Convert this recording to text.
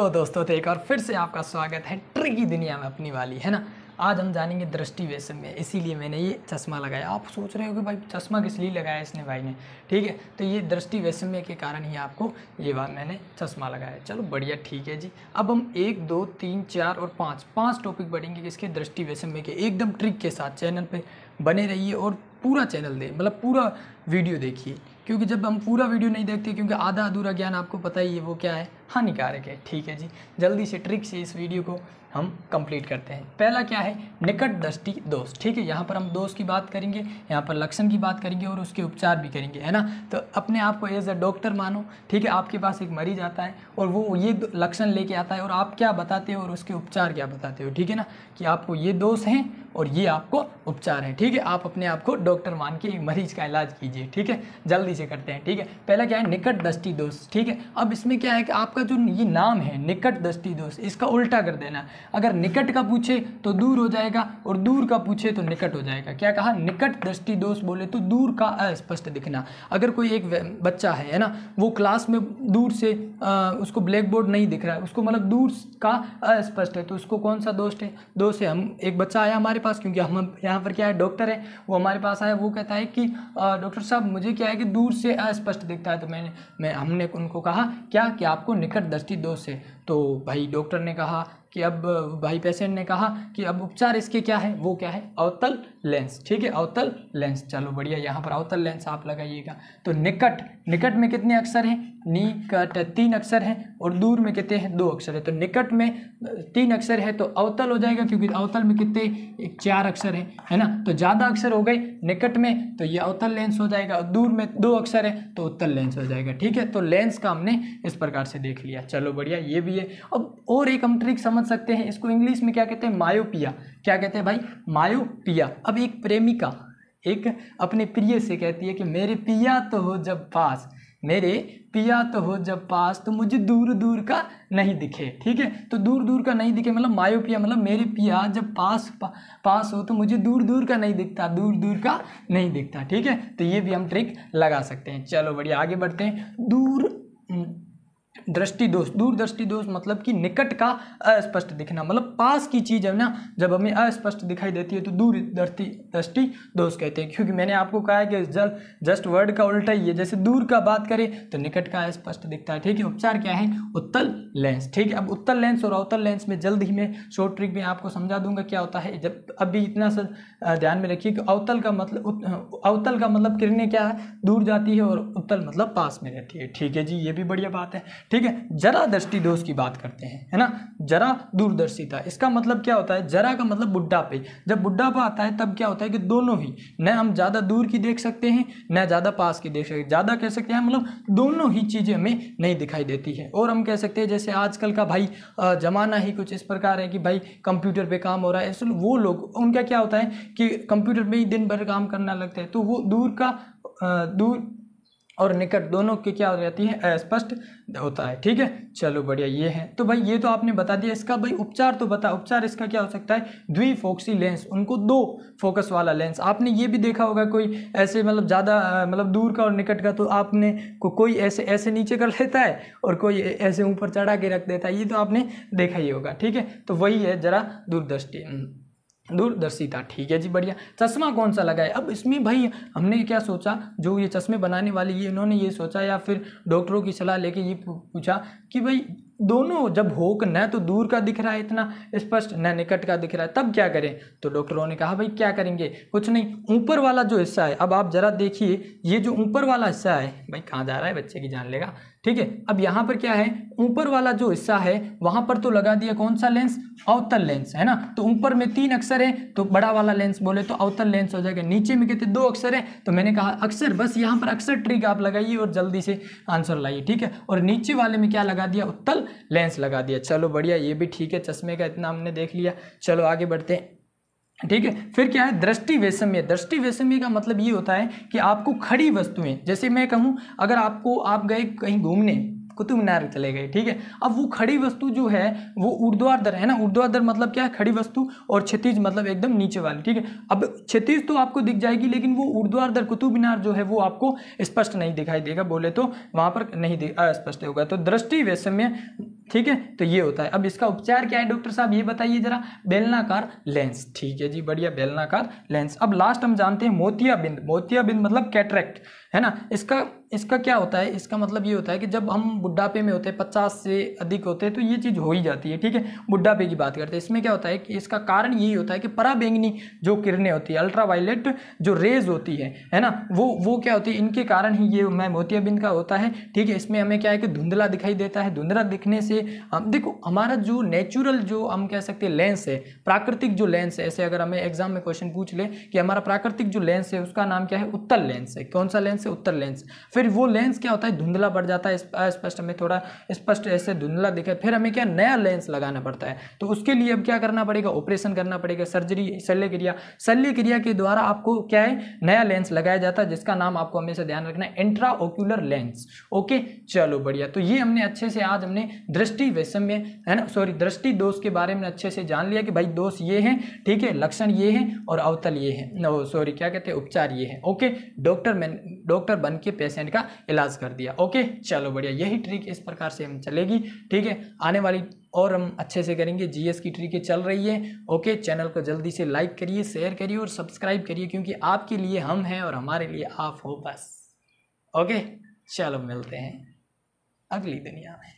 Hello दोस्तों, तो एक और फिर से आपका स्वागत है ट्रिकी दुनिया में अपनी वाली, है ना। आज हम जानेंगे दृष्टि वैषम्य, इसीलिए मैंने ये चश्मा लगाया। आप सोच रहे हो कि भाई चश्मा किस लिए लगाया इसने भाई ने, ठीक है। तो ये दृष्टि वैषम्य के कारण ही आपको ये बात मैंने चश्मा लगाया। चलो बढ़िया, ठीक है जी। अब हम 1, 2, 3, 4 और 5 टॉपिक पढ़ेंगे किसके, दृष्टि वैषम्य के, एकदम ट्रिक के साथ। चैनल पर बने रहिए और पूरा चैनल मतलब पूरा वीडियो देखिए, क्योंकि जब हम पूरा वीडियो नहीं देखते, क्योंकि आधा अधूरा ज्ञान आपको पता ही है वो क्या है, हानिकारक है, ठीक है जी। जल्दी से ट्रिक से इस वीडियो को हम कंप्लीट करते हैं। पहला क्या है, निकट दृष्टि दोष, ठीक है। यहाँ पर हम दोष की बात करेंगे, यहाँ पर लक्षण की बात करेंगे और उसके उपचार भी करेंगे, है ना। तो अपने आप को एज अ डॉक्टर मानो, ठीक है। आपके पास एक मरीज आता है और वो ये लक्षण लेके आता है और आप क्या बताते हो और उसके उपचार क्या बताते हो, ठीक है ना, कि आपको ये दोष हैं और ये आपको उपचार है, ठीक है। आप अपने आप को डॉक्टर मान के मरीज का इलाज कीजिए, ठीक है। जल्दी से करते हैं, ठीक है। पहला क्या है, निकट दृष्टि दोष, ठीक है। अब इसमें क्या है कि आपका जो ये नाम है निकट दृष्टि दोष, इसका उल्टा कर देना। अगर निकट का पूछे तो दूर हो जाएगा और दूर का पूछे तो निकट हो जाएगा। क्या कहा, निकट दृष्टि दोष बोले तो दूर का अस्पष्ट दिखना। अगर कोई एक बच्चा है ना, वो क्लास में दूर से उसको ब्लैक बोर्ड नहीं दिख रहा है, उसको मतलब दूर का अस्पष्ट है, तो उसको कौन सा दोष है। हम एक बच्चा आया हमारे पास, क्योंकि हम यहाँ पर क्या है, डॉक्टर है, वो हमारे पास आया, वो कहता है कि डॉक्टर साहब मुझे क्या है कि दूर से अस्पष्ट दिखता है। तो हमने उनको कहा क्या कि आपको निकट दृष्टि दोष है। तो भाई डॉक्टर ने कहा कि अब भाई पेशेंट ने कहा कि अब उपचार इसके क्या है, वो क्या है, अवतल लेंस, ठीक है, अवतल लेंस। चलो बढ़िया, यहाँ पर अवतल लेंस आप लगाइएगा। तो निकट में कितने अक्षर हैं, निकट 3 अक्षर हैं और दूर में कितने हैं, 2 अक्षर है। तो निकट में 3 अक्षर है तो अवतल हो जाएगा, क्योंकि अवतल में कितने 4 अक्षर है ना। तो ज़्यादा अक्षर हो गए निकट में तो ये अवतल लेंस हो जाएगा, और दूर में 2 अक्षर है तो उत्तल लेंस हो जाएगा, ठीक है। तो लेंस का हमने इस प्रकार से देख लिया। चलो बढ़िया, ये भी है। अब और एक हम ट्रिक समझ सकते हैं, इसको इंग्लिश में क्या कहते हैं, मायोपिया। क्या कहते हैं भाई, मायोपिया। अब एक प्रेमिका एक अपने प्रिय से कहती है कि मेरे पिया तो हो जब पास, मेरे पिया तो हो जब पास, तो मुझे दूर दूर का नहीं दिखे, ठीक है। तो दूर दूर का नहीं दिखे मतलब मायोपिया, मतलब मेरे पिया जब पास हो तो मुझे दूर दूर का नहीं दिखता, दूर दूर का नहीं दिखता, ठीक है। तो ये भी हम ट्रिक लगा सकते हैं। चलो बढ़िया, आगे बढ़ते हैं। दूर दृष्टि दोष मतलब कि निकट का अस्पष्ट दिखना, मतलब पास की चीज़ है ना, जब हमें अस्पष्ट दिखाई देती है तो दूर दृष्टि दोष कहते हैं। क्योंकि मैंने आपको कहा है कि जस्ट वर्ड का उल्टा ही है, जैसे दूर का बात करें तो निकट का अस्पष्ट दिखता है, ठीक है। उपचार क्या है, उत्तल लेंस, ठीक है। अब उत्तल लेंस और अवतल लेंस में जल्द ही मैं शॉर्ट ट्रिक में आपको समझा दूंगा क्या होता है। जब अभी इतना सा ध्यान में रखिए कि अवतल का मतलब किरणें क्या है, दूर जाती है, और उत्तल मतलब पास में रहती है, ठीक है जी। ये भी बढ़िया बात है, ठीक है। जरा दृष्टि दोष की बात करते हैं, है ना। जरा दूरदर्शिता, इसका मतलब क्या होता है, जरा का मतलब बुढ़ापे। जब बुढ़ापा आता है तब क्या होता है कि दोनों ही, न हम ज़्यादा दूर की देख सकते हैं न ज़्यादा पास की देख सकते हैं, ज़्यादा कह सकते हैं मतलब दोनों ही चीज़ें हमें नहीं दिखाई देती है। और हम कह सकते हैं जैसे आजकल का भाई ज़माना ही कुछ इस प्रकार है कि भाई कंप्यूटर पर काम हो रहा है, ऐसे वो लोग, उनका क्या होता है कि कंप्यूटर पर ही दिन भर काम करना लगता है, तो वो दूर और निकट दोनों की क्या हो जाती है, अस्पष्ट होता है, ठीक है। चलो बढ़िया, ये है। तो भाई ये तो आपने बता दिया। इसका भाई उपचार तो बता, उपचार इसका क्या हो सकता है, द्विफोक्सी लेंस, उनको 2 फोकस वाला लेंस। आपने ये भी देखा होगा, कोई ऐसे मतलब ज़्यादा मतलब दूर का और निकट का, तो आपने कोई ऐसे नीचे कर लेता है और कोई ऐसे ऊपर चढ़ा के रख देता है, ये तो आपने देखा ही होगा, ठीक है। तो वही है जरा दूरदर्शिता, ठीक है जी, बढ़िया। चश्मा कौन सा लगाए, अब इसमें भाई हमने क्या सोचा, जो ये चश्मे बनाने वाले ये इन्होंने ये सोचा या फिर डॉक्टरों की सलाह लेके ये पूछा कि भाई दोनों जब हो न तो दूर का दिख रहा है इतना स्पष्ट, न निकट का दिख रहा है, तब क्या करें। तो डॉक्टरों ने कहा भाई क्या करेंगे, कुछ नहीं, ऊपर वाला जो हिस्सा है, अब आप जरा देखिए, ये जो ऊपर वाला हिस्सा है, भाई कहाँ जा रहा है, बच्चे की जान लेगा, ठीक है। अब यहाँ पर क्या है, ऊपर वाला जो हिस्सा है वहां पर तो लगा दिया कौन सा लेंस, अवतल लेंस, है ना। तो ऊपर में 3 अक्षर है तो बड़ा वाला लेंस बोले तो अवतल लेंस हो जाएगा। नीचे में कितने 2 अक्षर है, तो मैंने कहा अक्षर, बस यहाँ पर अक्षर ट्रिक आप लगाइए और जल्दी से आंसर लाइए, ठीक है। और नीचे वाले में क्या लगा दिया, उत्तल लेंस लगा दिया। चलो बढ़िया, ये भी ठीक है। चश्मे का इतना हमने देख लिया। चलो आगे बढ़ते हैं, ठीक है। फिर क्या है, दृष्टि वैषम्य। दृष्टि वैषम्य का मतलब ये होता है कि आपको खड़ी वस्तुएं, जैसे मैं कहूँ अगर आप गए कहीं घूमने, कुतुब मीनार चले गए, ठीक है। अब वो खड़ी वस्तु जो है वो ऊर्ध्वाधर है ना, ऊर्ध्वाधर मतलब क्या है, खड़ी वस्तु, और क्षितिज मतलब एकदम नीचे वाली, ठीक है। अब क्षितिज तो आपको दिख जाएगी, लेकिन वो ऊर्ध्वाधर कुतुब मीनार जो है वो आपको स्पष्ट नहीं दिखाई देगा, बोले तो वहां पर नहीं अस्पष्ट होगा। तो दृष्टि वैषम्य, ठीक है, तो ये होता है। अब इसका उपचार क्या है डॉक्टर साहब, ये बताइए जरा। बेलनाकार लेंस, ठीक है जी, बढ़िया, बेलनाकार लेंस। अब लास्ट हम जानते हैं मोतियाबिंद। मोतियाबिंद मतलब कैटरेक्ट, है ना। इसका क्या होता है, इसका मतलब ये होता है कि जब हम बुढ़ापे में होते हैं, 50 से अधिक होते हैं, तो ये चीज़ हो ही जाती है, ठीक है। बुढ़ापे की बात करते हैं, इसमें क्या होता है कि इसका कारण यही होता है कि पराबैंगनी जो किरणें होती है, अल्ट्रावायलेट जो रेज होती है ना, वो क्या होती है, इनके कारण ही ये मोतियाबिंद का होता है, ठीक है। इसमें हमें क्या है कि धुंधला दिखाई देता है। धुंधला दिखने से देखो हमारा जो नेचुरल जो हम कह सकते हैं लेंस है, प्राकृतिक जो लेंस है, ऐसे अगर हमें एग्जाम में क्वेश्चन पूछ ले कि हमारा प्राकृतिक जो लेंस है उसका नाम क्या है, उत्तल लेंस है। कौन सा लेंस है, उत्तल लेंस। फिर वो लेंस क्या होता है, धुंधला पड़ जाता है, अस्पष्ट, हमें थोड़ा स्पष्ट ऐसे धुंधला दिखे, फिर हमें क्या नया लेंस लगाना पड़ता है। तो उसके लिए अब क्या करना पड़ेगा, ऑपरेशन करना पड़ेगा, सर्जरी, शल्य क्रिया के द्वारा आपको क्या है, नया लेंस लगाया जाता है, जिसका नाम आपको हमेशा ध्यान रखना है, इंट्राओक्यूलर लेंस। ओके, चलो बढ़िया। तो ये हमने अच्छे से आज हमने दृष्टि वैषम्य, है ना, सॉरी, दृष्टि दोष के बारे में अच्छे से जान लिया कि भाई दोष ये हैं, ठीक है, लक्षण ये हैं और अवतल ये हैं, नो सॉरी क्या कहते हैं, उपचार ये हैं। ओके, डॉक्टर बन के पेशेंट का इलाज कर दिया। ओके, चलो बढ़िया, यही ट्रिक इस प्रकार से हम चलेगी, ठीक है। आने वाली और हम अच्छे से करेंगे, जीएस की ट्रिकें चल रही है। ओके, चैनल को जल्दी से लाइक करिए, शेयर करिए और सब्सक्राइब करिए, क्योंकि आपके लिए हम हैं और हमारे लिए आप हो बस। ओके, चलो मिलते हैं अगली दुनिया में।